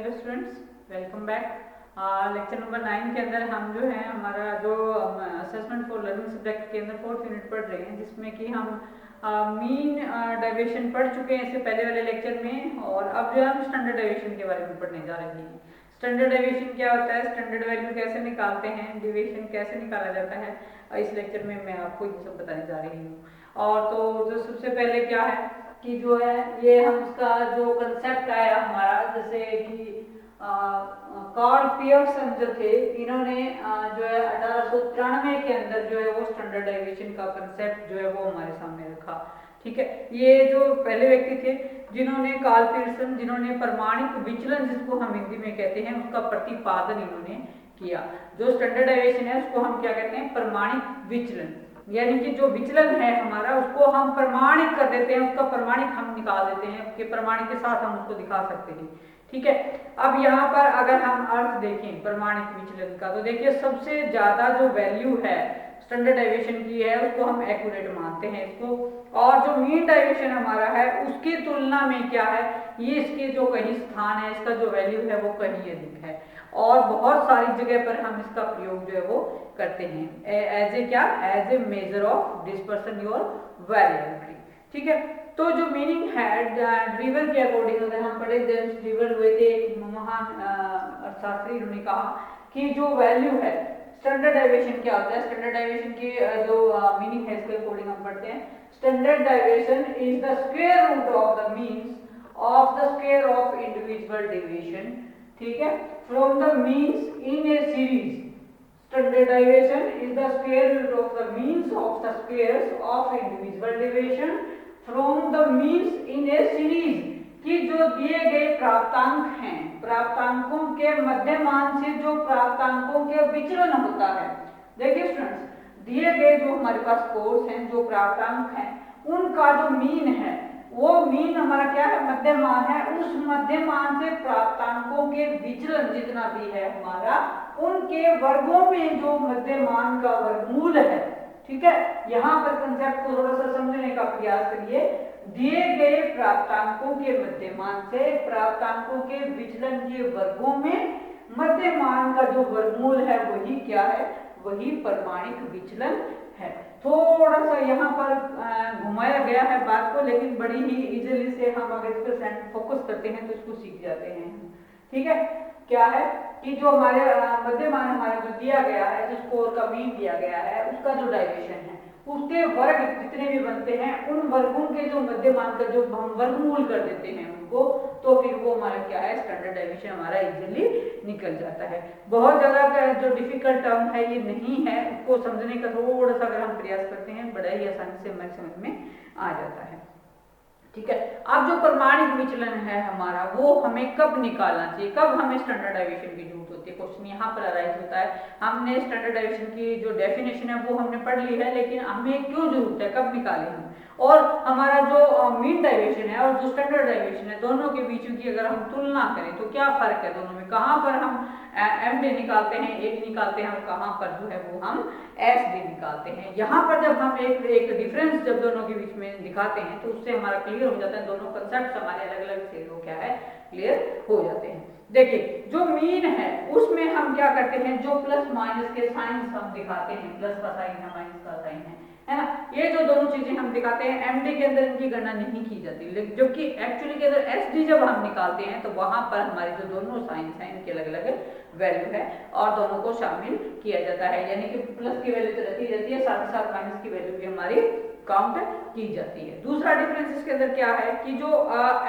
Hello students, welcome back. Lecture number 9 के अंदर हम जो है हमारा जो असेसमेंट फॉर लर्निंग सब्जेक्ट के अंदर 4th यूनिट पढ़ रहे हैं, जिसमें कि हम मीन डेविएशन पढ़ चुके हैं इससे पहले वाले लेक्चर में। और अब जो हम स्टैंडर्ड डेविएशन के बारे में पढ़ने जा रहे हैं। स्टैंडर्ड डेविएशन क्या होता है, स्टैंडर्ड वैल्यू कैसे निकालते हैं, डेविएशन कैसे निकाला जाता है, इस लेक्चर में मैं आपको ये सब बताने जा रही हूँ। और तो जो सबसे पहले क्या है कि जो है ये हम इसका जो कंसेप्ट आया हमारा, जैसे कि कार्ल पियर्सन जो थे, इन्होंने जो है 1893 के अंदर जो है वो स्टैंडर्ड डेविएशन का कंसेप्ट जो है वो हमारे सामने रखा। ठीक है, ये जो पहले व्यक्ति थे जिन्होंने कार्ल पियर्सन, जिन्होंने प्रमाणिक विचलन जिसको हम हिंदी में कहते हैं उसका प्रतिपादन इन्होंने किया। जो स्टैंडर्ड डेविएशन है उसको हम क्या कहते हैं, प्रमाणिक विचलन, यानी कि जो विचलन है हमारा उसको हम प्रमाणित कर देते हैं, उसका प्रमाणिक हम निकाल देते हैं, कि प्रमाणिक के साथ हम उसको दिखा सकते हैं। ठीक है, अब यहाँ पर अगर हम अर्थ देखें प्रमाणिक विचलन का, तो देखिए सबसे ज्यादा जो वैल्यू है स्टैंडर्ड डेविएशन की है उसको हम एक्यूरेट मानते हैं इसको, और जो मीन डेविएशन हमारा है उसकी तुलना में क्या है, ये इसके जो कहीं स्थान है इसका जो वैल्यू है वो कहीं अधिक है, और बहुत सारी जगह पर हम इसका प्रयोग जो है वो करते हैं एज ए क्या, as a major of dispersion your variability. ठीक है, तो जो मीनिंग है ड्रीवर के अकॉर्डिंग अगर हम पढ़े, जेम्स ड्रीवर हुए थे एक महान अर्थशास्त्री, उन्होंने कहा कि जो वैल्यू है स्टैंडर्ड डेविएशन क्या होता है। स्टैंडर्ड डेविएशन की जो मीनिंग है इसके अकॉर्डिंग हम पढ़ते हैं, standard deviation is the square root of the means of the square of individual deviation. ठीक है, from the means in a series. Standard deviation is the square root of the means of the squares of individual deviation from the means in a series। कि जो दिए गए प्राप्तांक हैं, प्राप्तांकों के मध्यमान से जो प्राप्तांकों के विचलन होता है। देखिए स्टूडेंट्स, दिए गए जो हमारे पास कोर्स हैं, जो प्राप्तांक हैं, उनका जो मीन है वो मीन हमारा क्या है, मध्यमान है। उस मध्यमान से प्राप्तांकों के विचलन जितना भी है हमारा, उनके वर्गों में जो मध्यमान का वर्गमूल है। ठीक है, यहाँ पर कंसेप्ट को थोड़ा सा समझने का प्रयास करिए। दिए गए प्राप्तांकों के मध्यमान से प्राप्तांकों के विचलन के वर्गों में मध्यमान का जो वर्गमूल है वही क्या है, वही प्रमाणिक विचलन है। थोड़ा सा यहाँ पर घुमाया गया है बात को, लेकिन बड़ी ही इजीली से हम अगर इस पर फोकस करते हैं तो इसको सीख जाते हैं। ठीक है, क्या है कि जो हमारे मध्यमान हमारे जो दिया गया है, जो स्कोर का मीन दिया गया है, उसका जो डेविएशन है, उसके वर्ग जितने भी बनते हैं उन वर्गों के जो मध्यमान का जो हम वर्गमूल कर देते हैं उनको, तो फिर वो हमारा क्या है, स्टैंडर्ड डेविएशन हमारा इजीली निकल जाता है। बहुत ज्यादा जो डिफिकल्ट टर्म है ये नहीं है, उसको समझने का थोड़ा सा अगर हम प्रयास करते हैं बड़ा ही आसानी से हमारे समझ में आ जाता है। ठीक है, अब जो प्रमाणिक विचलन है हमारा वो हमें कब निकालना चाहिए, कब हमें स्टैंडर्ड डेविएशन की जरूरत होती है, क्वेश्चन यहाँ पर अराइज होता है। हमने स्टैंडर्ड डेविएशन की जो डेफिनेशन है वो हमने पढ़ ली है, लेकिन हमें क्यों जरूरत है, कब निकालें हम, और हमारा जो मीन डेविएशन है और जो स्टैंडर्ड डेविएशन है दोनों के बीच की अगर हम तुलना करें तो क्या फर्क है दोनों में, कहाँ पर हम एमडी निकालते हैं, एडी निकालते हैं, और कहाँ पर जो है वो हम एसडी निकालते हैं। यहाँ पर जब हम एक डिफरेंस जब दोनों के बीच में दिखाते हैं तो उससे हमारा क्लियर हो जाता है, दोनों कंसेप्ट हमारे अलग अलग से वो क्या है, क्लियर हो जाते हैं। देखिए जो मीन है उसमें हम क्या करते हैं, जो प्लस माइनस के साइन हम दिखाते हैं, प्लस का साइन है, माइनस का साइन है ना, ये जो दोनों चीजें हम दिखाते हैं, एमडी के अंदर इनकी गणना नहीं की जाती, जबकि एक्चुअली के अंदर एसडी जब हम निकालते हैं तो वहां पर हमारे जो दोनों साइन है इनके अलग अलग वैल्यू है और दोनों को शामिल किया जाता है, यानी कि प्लस की वैल्यू तो रहती है, साथ ही साथ माइनस की वैल्यू भी हमारी काउंट की जाती है। दूसरा डिफरेंस इसके अंदर क्या है कि जो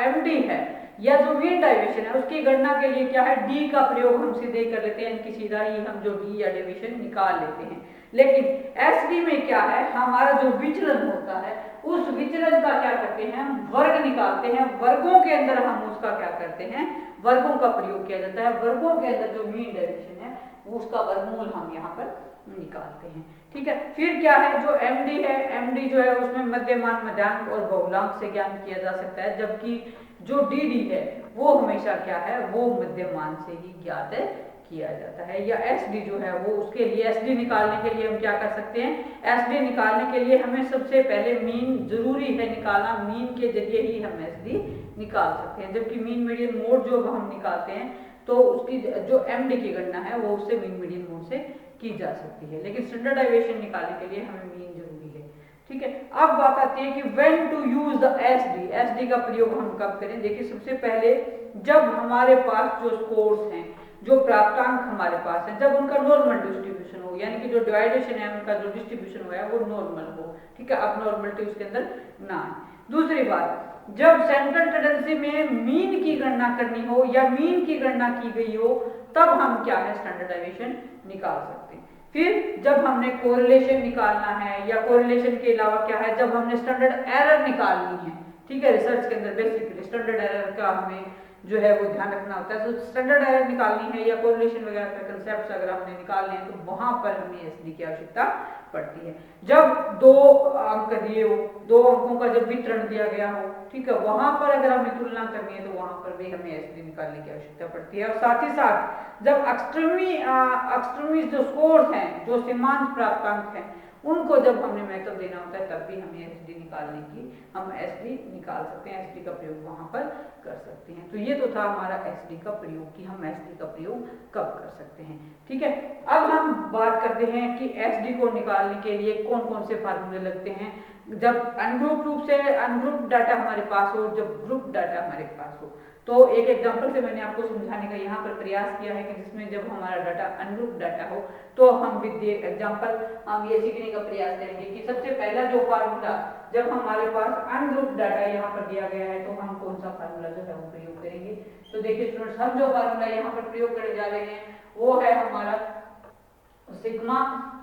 एमडी है या जो मीन डेविएशन है उसकी गणना के लिए क्या है, डी का प्रयोग हम सीधे कर लेते हैं, इनकी सीधा ही हम जो डी या डेविएशन निकाल लेते हैं। लेकिन एसडी में क्या है, हमारा जो विचलन होता है उस विचलन का क्या करते हैं, हम वर्ग निकालते हैं, वर्गों के अंदर हम उसका क्या करते हैं, वर्गों का प्रयोग किया जाता है, वर्गों के अंदर जो मीन डेविएशन है उसका वर्गमूल हम यहाँ पर निकालते हैं। ठीक है, फिर क्या है, जो एमडी है, एमडी जो है उसमें मध्यमान, मध्यांक और बहुलांक से ज्ञान किया जा सकता है, जबकि जो डीडी है वो हमेशा क्या है, वो मध्यमान से ही ज्ञात किया जाता है। या एसडी जो है वो, उसके लिए एसडी निकालने के लिए हम क्या कर सकते हैं, एसडी निकालने के लिए हमें सबसे पहले मीन जरूरी है निकालना, मीन के जरिए ही हम एसडी निकाल सकते हैं, जबकि मीन मीडियन मोड जो हम निकालते हैं तो उसकी जो MD की गणना है वो उससे मीन मीडियन मोड से की जा सकती है, लेकिन स्टैंडर्ड डेविएशन निकालने के लिए हमें मीन जरूरी है। ठीक है, अब बात आती है कि when to use the SD. SD का प्रयोग हम कब करें? देखिए, सबसे पहले जब हमारे पास जो स्कोर्स हैं, जो प्राप्तांक हमारे पास है, जब उनका नॉर्मल डिस्ट्रीब्यूशन हो, यानी कि जो डिवाइडेशन है उनका जो डिस्ट्रीब्यूशन हुआ है वो नॉर्मल हो। ठीक है, अब नॉर्मलिटी उसके अंदर ना है। दूसरी बात, जब सेंट्रल टेंडेंसी में मीन की गणना करनी हो या मीन की गणना की गई हो, तब हम क्या है स्टैंडर्ड डेविएशन निकाल सकते हैं। फिर जब हमने कोरिलेशन निकालना है, या कोरिलेशन के अलावा क्या है, जब हमने स्टैंडर्ड एरर निकालनी है। ठीक है, रिसर्च के अंदर बेसिकली स्टैंडर्ड एरर का हमें जो है वो ध्यान रखना होता है। तो स्टैंडर्ड एरर निकालनी है या कोरिलेशन वगैरह का कंसेप्ट अगर हमने निकालने हैं तो वहां पर हमें एसडी की आवश्यकता पड़ती है। जब दो अंक दिए हो, दो अंकों का जब वितरण दिया गया हो, ठीक है, वहां पर अगर हमें तुलना करनी है तो वहां पर भी हमें एसडी निकालने की आवश्यकता पड़ती है। और साथ ही साथ जब एक्सट्रीमी जो स्कोर्स हैं, जो सीमांत प्राप्तांक हैं, उनको जब हमने महत्व देना होता है तब भी हमें एसडी निकालने की हम एसडी निकाल सकते हैं, एसडी का प्रयोग वहां पर कर सकते हैं। तो ये तो था हमारा एसडी का प्रयोग कि हम एसडी का प्रयोग कब कर सकते हैं। ठीक है, अब हम बात करते हैं कि एसडी को निकालने के लिए कौन कौन से फार्मूले लगते हैं। जब अनग्रुप रूप से अनग्रुप डाटा हमारे पास हो, जब ग्रुप डाटा हमारे पास हो, तो एक एग्जांपल से मैंने आपको समझाने का यहाँ पर प्रयास किया है कि जिसमें जब हमारा डाटा अनग्रुप डाटा हो तो हम विद एग्जांपल हम ये सीखने का प्रयास करेंगे कि सबसे पहला जो फार्मूला जब हमारे पास अनग्रुप डाटा यहाँ पर दिया गया है तो हम कौन सा फार्मूला जो है वो प्रयोग करेंगे। तो देखिए स्टूडेंट्स, हम जो फार्मूला यहाँ पर प्रयोग करने जा रहे हैं वो है हमारा sigma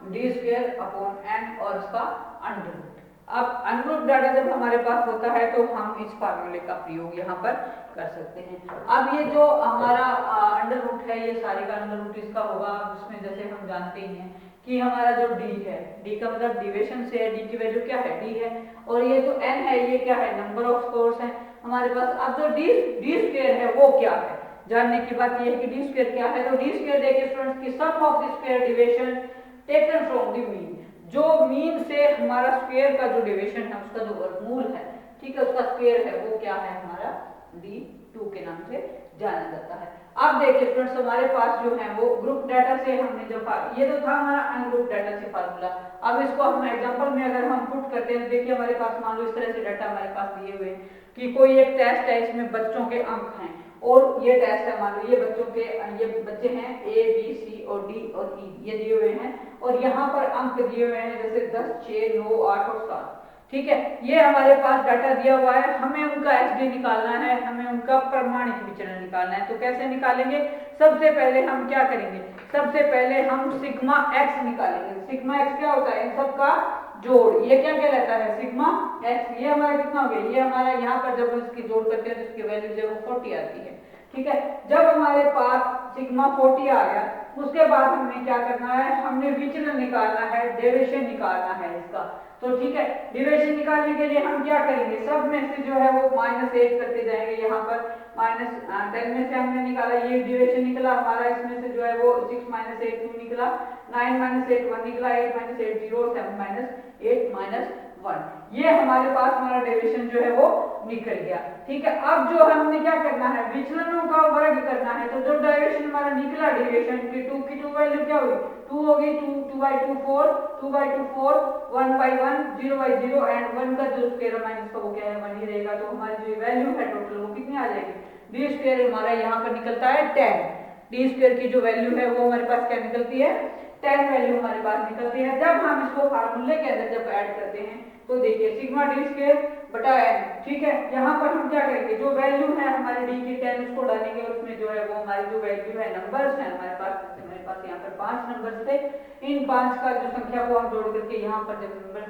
D square upon N और उसका अंडर रूट। अब अनग्रुप डाटा जब हमारे पास होता है तो हम इस फार्मूले का प्रयोग यहाँ पर कर सकते हैं। अब ये जो हमारा अंडर रूट है, ये सारे का अंडर रूट इसका होगा, उसमें जैसे हम जानते ही हैं कि हमारा जो डी है, डी का मतलब डिविजन से है, डी की वैल्यू क्या है, डी है, और ये जो एन है ये क्या है, नंबर ऑफ स्कोर्स है हमारे पास। अब जो डी स्क्वायर है वो क्या है, जानने की बात ये है कि डी स्क्वायर क्या है। तो डी स्क्वायर देखिए स्टूडेंट्स की sum of the square division taken from the mean, जो मीन से हमारा स्क्वायर का जो डिविजन है उसका जो वर्गमूल है, ठीक है, उसका स्क्वायर है वो क्या है हमारा D2 के नाम से जाना जाता है। अब देखिए स्टूडेंट्स, हमारे पास जो है वो ग्रुप डाटा से हमने जो ये तो था हमारा अनग्रुप डाटा से फार्मूला। अब इसको हम एग्जांपल में अगर हम पुट करते हैं, देखिए हमारे पास मान लो इस तरह से डाटा हमारे पास दिए हुए हैं कि कोई एक टेस्ट है, इसमें बच्चों के अंक हैं और ये टेस्ट है, मान लो ये बच्चों के ये बच्चे हैं A B C और D और E ये दिए हुए हैं, और यहाँ पर अंक दिए हुए हैं जैसे 10, 6, 9, 8 और 7। ठीक है, ये हमारे पास डाटा दिया हुआ है, हमें उनका एसडी निकालना है, हमें उनका प्रमाणित विचलन निकालना है। तो कैसे निकालेंगे? सबसे पहले हम क्या करेंगे, सबसे पहले हम सिग्मा एक्स निकालेंगे। सिग्मा एक्स क्या होता है, इन सब का जोड़, ये क्या कहलाता है, सिग्मा एक्स। ये हमारा कितना हो गया, ये हमारा यहाँ पर जब इसकी जोड़ करते हैं तो इसकी वैल्यू जो है वो 40 आती है। ठीक है, जब हमारे पास सिग्मा 40 आ गया, उसके बाद हमें क्या करना है, हमने विचलन निकालना है, डेविएशन निकालना है इसका। तो ठीक है, डेविएशन निकालने के लिए हम क्या करेंगे, सब में से जो है वो -8 करते जाएंगे। यहाँ पर -10 में से हमने निकाला, ये डेविएशन निकला हमारा, इसमें से जो है वो 6 - 8 2 निकला, 9 - 8 1 निकला, 8 - 8 0, 7 - 8 -1। ये हमारे पास हमारा डेविएशन जो है वो निकल गया। ठीक है, अब जो हमने क्या करना है, विचलनों का वर्ग करना है। तो जो डेविएशन हमारा निकला, डेविएशन की 2 वैल्यू क्या हुई, 2 होगी, 2/2 4, 2/2 4, 1/1 0/0 एंड 1 का जो स्क्वायर माइनस का वो क्या है, 1 ही रहेगा। तो हमारी जो वैल्यू है टोटल वो कितनी आ जाएगी, डी स्क्वायर हमारा यहाँ पर निकलता है 10। डी स्क्वायर की जो वैल्यू है वो हमारे पास क्या निकलती है, 10 वैल्यू हमारे पास निकलती है। जब हम इसको फार्मूले के अंदर जब ऐड करते हैं तो देखिए सिग्मा डी स्क्वायर बटा n, ठीक है, यहाँ पर हम क्या करेंगे, जो वैल्यू है हमारे डी की 10 उसको डालेंगे और उसमें जो है वो हमारी जो वैल्यू है, नंबर्स हैं हमारे पास यहाँ पर 5 नंबर्स थे, इन 5 का जो संख्या को हम जोड़ करके यहाँ पर जब नंबर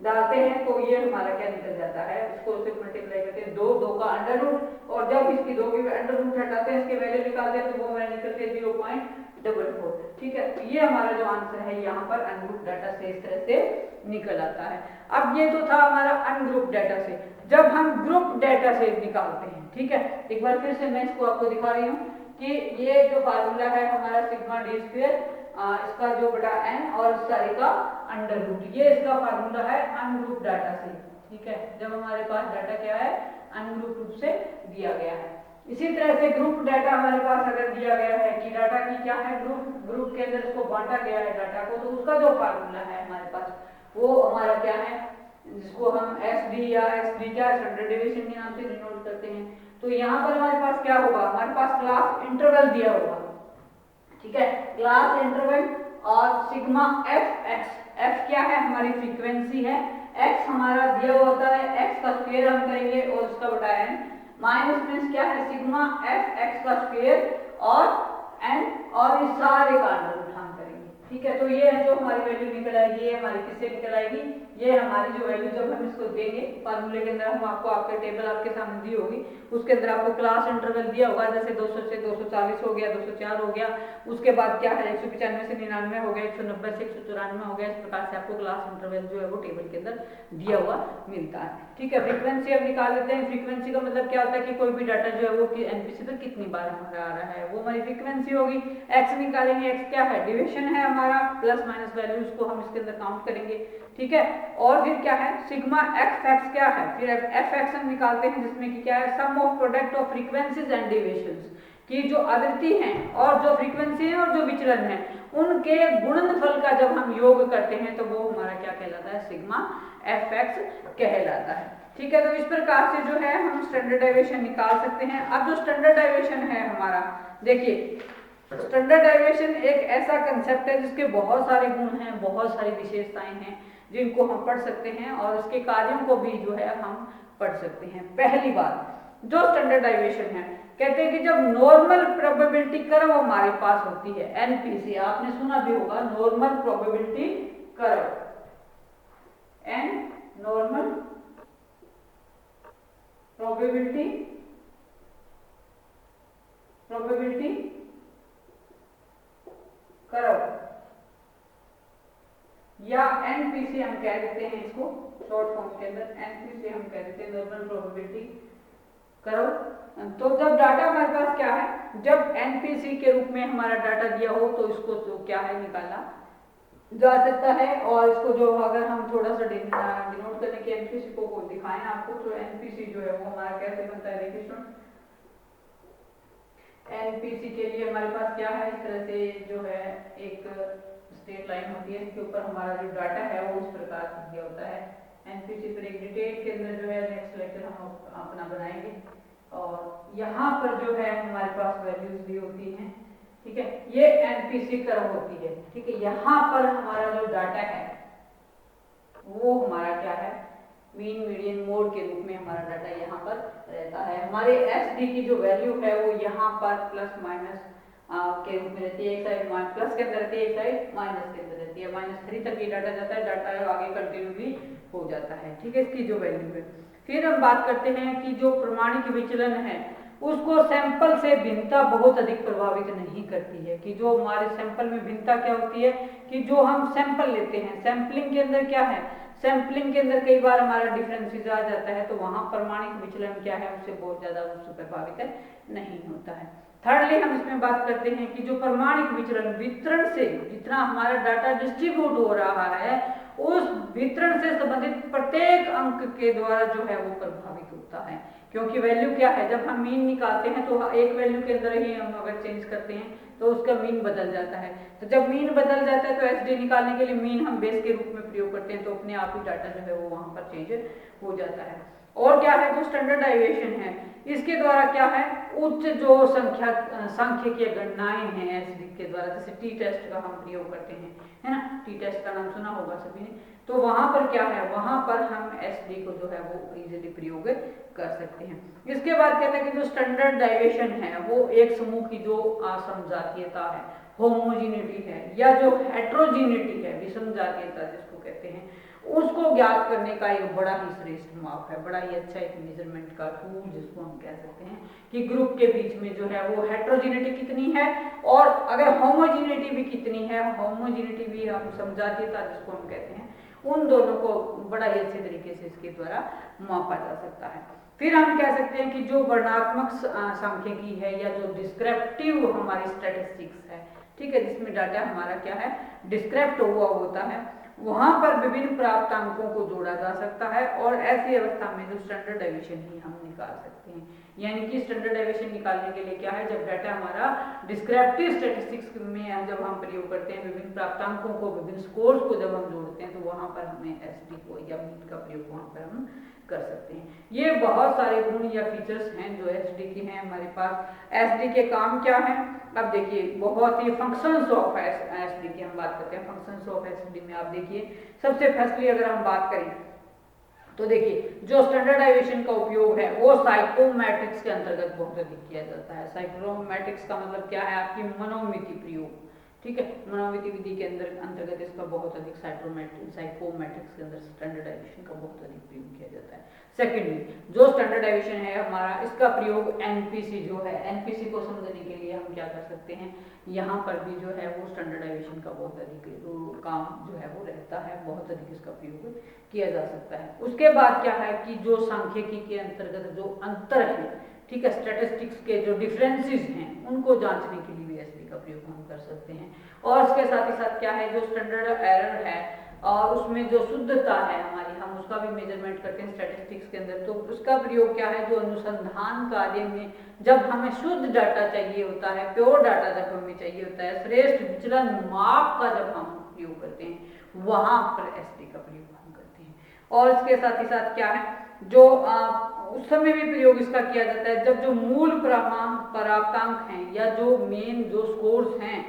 डालते हैं तो ये हमारा क्या निकल जाता है, इसको सिर्फ मल्टीप्लाई करते हैं, 2 का अंडर रूट, और जब इसकी 2 की अंडर रूट हटाते हैं, इसके वैल्यू निकालते हैं तो वो हमारे निकलते हैं 0.44। ठीक है, तो ये हमारा जो आंसर है यहाँ पर अनग्रुप डाटा से इस तरह से निकल आता है। अब ये तो था हमारा अनग्रुप डाटा से। जब हम ग्रुप डाटा से निकालते हैं, ठीक है, एक बार फिर से मैं इसको आपको दिखा रही हूँ कि ये जो फार्मूला है हमारा सिग्मा डी स्क्वायर, इसका जो बटा n और सारे का अंडर रूट, ये इसका फार्मूला है अनग्रुप डाटा से। ठीक है, जब हमारे पास डाटा क्या है, अनग्रुप रूप से दिया गया है। इसी तरह से ग्रुप डाटा हमारे पास अगर दिया गया है कि डाटा की क्या है, ग्रुप के अंदर इसको बांटा गया है डाटा को, तो उसका जो फार्मूला है हमारे पास वो हमारा क्या है, जिसको हम एसडी या एसडी क्या स्टैंडर्ड डेविएशन के नाम से डिनोट करते हैं। तो यहाँ पर हमारे पास क्या होगा, हमारे पास क्लास इंटरवल दिया होगा, ठीक है, क्लास इंटरवल और सिग्मा एफ एक्स, एफ क्या है हमारी फ्रीक्वेंसी है, एक्स हमारा दिया हुआ होता है, एक्स का स्क्वायर हम करेंगे और उसका बटा एन, माइनस मीन्स क्या है सिग्मा एफ एक्स का स्क्वायर और एन, और इस सारे का अंडर रूट हम करेंगे, ठीक है। तो ये है जो हमारी वैल्यू निकल आएगी, ये हमारी किससे निकल आएगी, ये हमारी जो वैल्यू जब हम इसको देंगे फार्मूले के अंदर, हम आपको आपके टेबल आपके सामने दी होगी, उसके अंदर आपको क्लास इंटरवल दिया होगा, जैसे 200 से 240 हो गया, 204 हो गया, उसके बाद क्या है 195 से 99 हो गया, 190 से 194 हो गया, इस प्रकार से आपको क्लास इंटरवल जो है वो टेबल के अंदर दिया हुआ मिलता है, ठीक है। फ्रीक्वेंसी अब निकाल लेते हैं। फ्रीक्वेंसी का मतलब क्या होता है कि कोई भी डाटा जो है वो एनपीसी पर कितनी बार हमारा आ रहा है, वो हमारी फ्रीक्वेंसी होगी। एक्स निकालेंगे, एक्स क्या है डिविजन है हमारा, प्लस माइनस वैल्यूज को हम इसके अंदर काउंट करेंगे, ठीक है। और फिर क्या है सिग्मा एफ एक्स क्या है, फिर एफ एक्स हम निकालते हैं जिसमें कि क्या है sum of product of frequencies and deviations, कि जो आवृत्ति हैं और जो फ्रीक्वेंसी है और जो विचलन है उनके गुणनफल का जब हम योग करते हैं तो वो हमारा क्या कहलाता है, सिग्मा एफ एक्स कहलाता है, ठीक है। तो इस प्रकार से जो है हम स्टैंडर्ड डेविएशन निकाल सकते हैं। अब जो स्टैंडर्ड डेविएशन है हमारा, देखिए स्टैंडर्ड डेविएशन एक ऐसा कंसेप्ट है जिसके बहुत सारे गुण हैं, बहुत सारी विशेषताएं हैं जिनको हम पढ़ सकते हैं और उसके कार्यों को भी जो है हम पढ़ सकते हैं। पहली बात जो स्टैंडर्ड डेविएशन है, कहते हैं कि जब नॉर्मल प्रोबेबिलिटी कर्व हमारे पास होती है, एनपीसी आपने सुना भी होगा, normal probability curve, an normal probability curve या एनपीसी हम कह देते हैं इसको शॉर्ट फॉर्म के अंदर, एनपीसी हम कह देते हैं नॉर्मल प्रोबेबिलिटी कर्व। तो जब डाटा हमारे पास क्या है, जब एनपीसी के रूप में हमारा डाटा दिया हो तो इसको तो क्या है निकाला जा सकता है, और इसको जो अगर हम थोड़ा सा डिनोट करने के एनपीसी को दिखाएं आपको, तो एनपीसी जो है वो हमारा कैसे बनता है, देखिए स्टूडेंट एनपीसी के लिए हमारे पास क्या है, इस तरह से जो है एक स्ट्रेट लाइन होती है, इसके ऊपर हमारा जो डाटा है वो इस प्रकार से दिया होता है। एनपीसी पर एक डिटेल के अंदर जो है नेक्स्ट लेक्चर हम अपना बनाएंगे, और यहाँ पर जो है हमारे पास वैल्यूज भी होती हैं, ठीक है, ये एनपीसी कर्व होती है, ठीक है। यहाँ पर हमारा जो डाटा है वो हमारा क्या है, मीन मीडियन मोड के रूप में हमारा डाटा यहाँ पर रहता है। हमारे एसडी की जो वैल्यू है वो यहाँ पर प्लस माइनस के रूप में रहती है, एक साइड प्लस के अंदर रहती है, एक साइड माइनस के अंदर रहती है, -3 तक ये डाटा जाता है, डाटा आगे कंटिन्यू भी हो जाता है, ठीक है, इसकी जो वैल्यू है। फिर हम बात करते हैं कि जो प्रमाणिक विचलन है उसको सैंपल से भिन्नता बहुत अधिक प्रभावित नहीं करती है, कि जो हमारे सैंपल में भिन्नता क्या होती है कि जो हम सैंपल लेते हैं, सैंपलिंग के अंदर क्या है, सैंपलिंग के अंदर कई बार हमारा डिफरेंसेस आ जाता है, तो वहां प्रमाणिक विचलन क्या है उससे बहुत ज्यादा उससे प्रभावित नहीं होता है। थर्डली हम इसमें बात करते हैं कि जो प्रमाणिक विचलन वितरण से जितना हमारा डाटा डिस्ट्रीब्यूट हो रहा है उस वितरण से संबंधित प्रत्येक अंक के द्वारा जो है वो प्रभावित होता है, क्योंकि वैल्यू क्या है, जब हम मीन निकालते हैं तो एक वैल्यू के अंदर ही हम अगर चेंज करते हैं तो उसका मीन बदल जाता है, तो जब मीन बदल जाता है तो एसडी निकालने के लिए मीन हम बेस के रूप में प्रयोग करते हैं, तो अपने आप ही डाटा जो है वो वहां पर चेंज हो जाता है। और क्या है जो स्टैंडर्ड डेविएशन है, इसके द्वारा क्या है उच्च जो सांख्यिकीय गणनाएं हैं एसडी के द्वारा, जैसे टी टेस्ट का हम प्रयोग करते हैं, है ना, टी टेस्ट का नाम सुना होगा सभी ने, तो वहां पर क्या है, वहां पर हम एसडी को जो है वो इजीली प्रयोग कर सकते हैं। इसके बाद कहते हैं कि जो स्टैंडर्ड डेविएशन है वो एक समूह की जो असमजातीयता है, होमोजिनिटी है, या जो हेट्रोजिनिटी है, विषम जातीयता जिसको कहते हैं, उसको ज्ञात करने का एक बड़ा ही श्रेष्ठ माप है, बड़ा ही अच्छा एक मेजरमेंट का टूल जिसको हम कह सकते हैं कि ग्रुप के बीच में जो है वो हेट्रोजिनिटी कितनी है और अगर होमोजिनिटी भी कितनी है, होमोजिनिटी भी हम समजातीयता जिसको हम कहते हैं, उन दोनों को बड़ा ही अच्छे तरीके से इसके द्वारा मापा जा सकता है। फिर हम कह सकते हैं कि जो वर्णात्मक सांख्यिकी है या जो डिस्क्रिप्टिव हमारी स्टैटिस्टिक्स है, ठीक है, जिसमें डाटा हमारा क्या है डिस्क्रिप्ट हुआ होता है, वहां पर विभिन्न प्राप्तांकों को जोड़ा जा सकता है, और ऐसी अवस्था में जो स्टैंडर्ड डेविएशन ही हम निकाल सकते हैं। यानी कि स्टैंडर्ड डेविएशन निकालने के लिए क्या है, जब डाटा हमारा डिस्क्रिप्टिव स्टैटिस्टिक्स में जब हम प्रयोग करते हैं, विभिन्न प्राप्तांकों को, विभिन्न स्कोर्स को जब हम जोड़ते हैं, तो वहां पर हमें एसडी को या मीन का प्रयोग वहां पर हम कर सकते हैं। ये बहुत सारे गुण या फीचर्स हैं जो एसडी के हैं हमारे पास। एसडी के काम क्या है, अब देखिए बहुत ही फंक्शंस ऑफ एसडी की हम बात करते हैं। फंक्शंस ऑफ एसडी में आप देखिए, सबसे फर्स्टली अगर हम बात करें तो देखिए जो स्टैंडर्डाइजेशन का उपयोग है वो साइकोमेट्रिक्स के अंतर्गत बहुत अधिक किया जाता है। साइकोमेट्रिक्स का मतलब क्या है, आपकी मनोमिति प्रयोग, ठीक है, मनोमिति विधि के अंतर्गत इसका बहुत अधिक साइकोमेट्रिक्स के अंदर स्टैंडर्डाइजेशन का बहुत अधिक प्रयोग किया जाता है। सेकेंडली जो स्टैंडर्डाइजेशन है हमारा, इसका प्रयोग एनपीसी जो है, एनपीसी को समझने के लिए हम क्या कर सकते हैं, यहाँ पर भी जो है वो स्टैंडर्डाइजेशन का बहुत अधिक काम जो है वो रहता है, बहुत अधिक इसका प्रयोग किया जा सकता है। उसके बाद क्या है कि जो सांख्यिकी के अंतर्गत जो अंतर है, ठीक है, स्टैटिस्टिक्स के जो डिफरेंसेस हैं उनको जांचने के लिए भी एसडी का प्रयोग हम कर सकते हैं। और इसके साथ ही साथ क्या है, जो स्टैंडर्ड एरर है और उसमें जो शुद्धता है हमारी, हम उसका भी मेजरमेंट करते हैं स्टैटिस्टिक्स के अंदर। तो उसका प्रयोग क्या है, जो अनुसंधान कार्य में जब हमें शुद्ध डाटा चाहिए होता है, प्योर डाटा जब हमें चाहिए होता है, श्रेष्ठ विचलन माप का जब हम प्रयोग करते हैं, वहां पर एसडी का प्रयोग हम करते हैं। और इसके साथ ही साथ क्या है, जो उस समय भी प्रयोग इसका किया जाता है जब जो मूल प्राप्तांक हैं या जो मेन जो स्कोर्स हैं,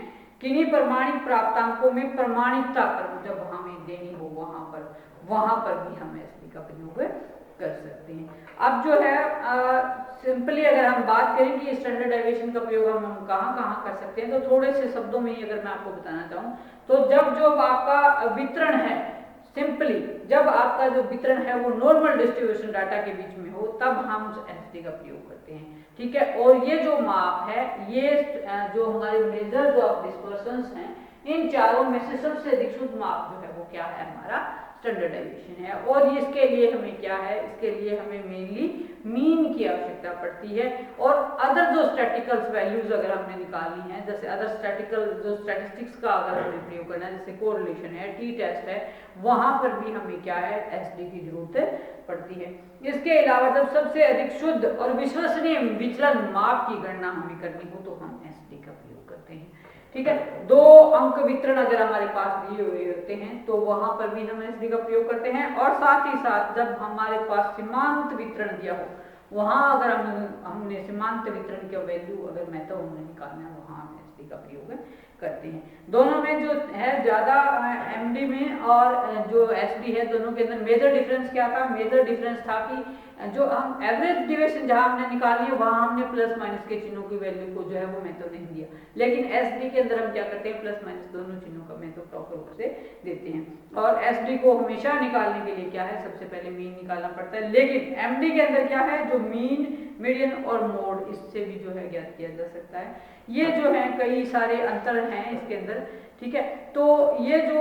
किन्हीं प्रमाणिक प्राप्तांकों में प्रमाणिकता पर जब हमें देनी हो, वहां पर भी हम एसडी का प्रयोग कर सकते हैं। अब जो है सिंपली अगर हम बात करें कि स्टैंडर्ड डेविएशन का प्रयोग हम कहाँ कर सकते हैं, तो थोड़े से शब्दों में ही अगर मैं आपको बताना चाहूँ, तो जब जो आपका वितरण है, सिंपली जब आपका जो वितरण है वो नॉर्मल डिस्ट्रीब्यूशन डाटा के बीच में हो, तब हम एसडी का प्रयोग करते हैं, ठीक है। और ये जो माप है, ये जो हमारे मेजर्स ऑफ डिस्पर्शंस हैं, इन चारों में से सबसे अधिक शुद्ध माप जो है वो क्या है, हमारा स्टैंडर्डाइजेशन है। और इसके लिए हमें क्या है, इसके लिए हमें मेनली मीन की आवश्यकता पड़ती है। और अदर जो स्टैटिकल्स वैल्यूज अगर हमने निकालनी है, जैसे अदर स्टैटिकल जो स्टैटिस्टिक्स का अगर हमें प्रयोग करना है, जैसे कोरिलेशन है, टी टेस्ट है, वहां पर भी हमें क्या है, एसडी की जरूरत पड़ती है। इसके अलावा जब सबसे अधिक शुद्ध और विश्वसनीय विचलन माप की गणना हमें करनी हो, तो हम एसडी का प्रयोग करते हैं, ठीक है। 2 अंक वितरण अगर हमारे पास दिए हुए होते हैं, तो वहां पर भी हम एसडी का प्रयोग करते हैं। और साथ ही साथ जब हमारे पास सीमांत वितरण दिया हो, वहां अगर हमने सीमांत वितरण के वैल्यू अगर मेथड हमने निकालना है, वहां हम एसडी का प्रयोग करते हैं। दोनों में जो है ज्यादा एमडी में और जो एसडी है, दोनों के अंदर मेजर डिफरेंस क्या था, मेजर डिफरेंस था कि जो हम एवरेज डिविएशन जहां हमने निकाली है, वहां हमने प्लस माइनस के चिन्हों की वैल्यू को जो है वो मेथड नहीं दिया। लेकिन एसडी के अंदर हम क्या करते हैं, प्लस माइनस दोनों चिन्हों का मेथड प्रॉपर रूप से देते हैं। और एसडी को हमेशा निकालने के लिए क्या है, सबसे पहले मीन निकालना पड़ता है। लेकिन एमडी के अंदर क्या है, जो मीन, मीडियन और मोड, इससे भी जो है ज्ञात किया जा सकता है। ये जो है कई सारे अंतर हैं इसके अंदर, ठीक है। तो ये जो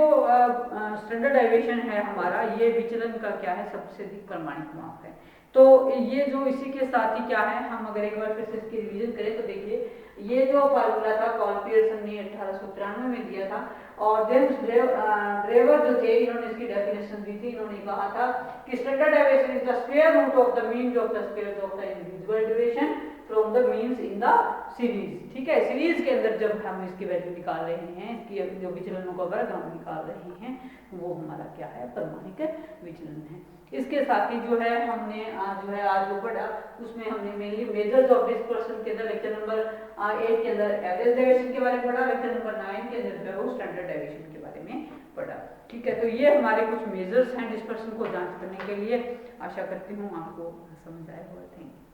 स्टैंडर्ड डेविएशन है हमारा, ये विचलन का क्या है, सबसे अधिक प्रमाणिक माप है। तो ये जो इसी के साथ ही क्या है, हम अगर एक बार फिर से इसकी रिवीजन करें तो देखिए, ये जो फार्मूला था कॉल पियर्सन ने 1893 में दिया था, और जेम्स ड्रेवर जो थे, इन्होंने इसकी डेफिनेशन दी थी। इन्होंने कहा था कि standard deviation is the square root of the mean of the squares of the individual deviation from the means in the series, ठीक है। सीरीज के अंदर जब हम इसकी वैल्यू निकाल रहे हैं, इसकी जो विचलनों का वर्ग हम निकाल रहे हैं, वो हमारा क्या है, प्रमाणिक विचलन है। इसके साथ ही जो है हमने जो है आज जो पढ़ा, उसमें हमने मेनली मेजर्स ऑफ डिस्पर्शन के अंदर लेक्चर नंबर 8 के अंदर एवरेज डेविएशन के बारे में पढ़ा, लेक्चर नंबर 9 के अंदर जो है वो स्टैंडर्ड डेविएशन के बारे में पढ़ा, ठीक है। तो ये हमारे कुछ मेजर्स हैं डिस्पर्शन को जांच करने के लिए। आशा करती हूँ आपको समझ आया होगा। Thank you.